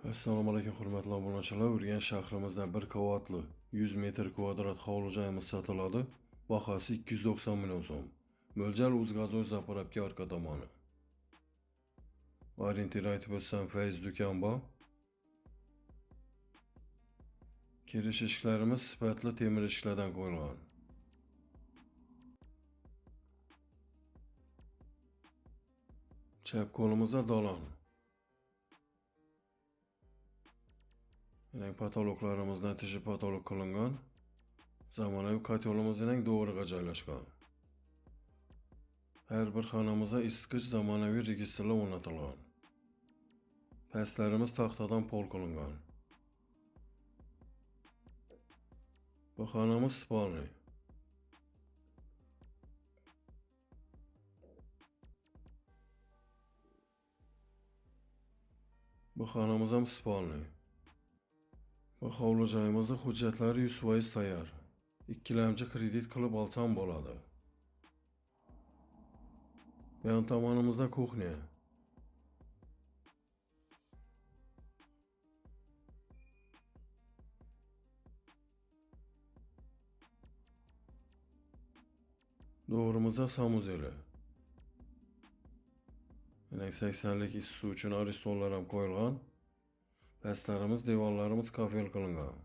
Assalomu alaykum hurmatli obunachilar. Urganch shahrimizda 1 qavatli 100 metr kvadrat hovli joyimiz sotiladi. Bahasi 290 million so'm. Mo'ljal O'zgazoy Zaporabka orqa tomoni. Orientir aytib o'tsam, Fayz do'kon bor. Kirish eshiklarimiz sifatli temir eshiklardan qo'yilgan. Chap qo'limizda dolon. Patologlarimizdan tishi patolog qilingan. Zamonaviy kotelimiz to'g'riga joylashgan. Har bir xonamizda isitgich zamonaviy registrlar o'rnatilgan. Pastlarimiz taxtadan pol qilingan. Bu xonamiz spalniy. Bu xonamiz ham spalniy. Bu hovli joyimizda hujjatlari 100% tayyor. Ikkilamchi kredit qilib olsam bo'ladi. Yon tomonimizda kuxnya. Doğrumuzda sanuzeli. 80'lik isi uchun aristonlar ham qo'yilgan. Pastlarimiz, devorlarimiz kafel qilingan.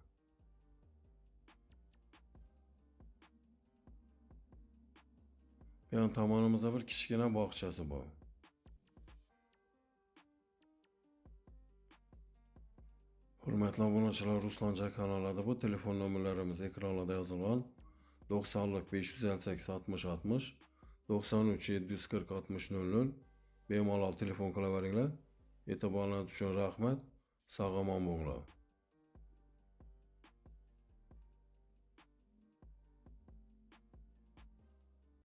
Yon tomonimizda bir kichkina bog'chasi bor. Hurmatli obunachilar, Ruslancha kanalida bu telefon nomerlarimiz ekranlarda yozilgan. 90'lik 558 60 60 93 740 60 00 bemalol telefon qilaveringlar. E'tiborlariniz uchun rahmat. Sog' omon bo'linglar.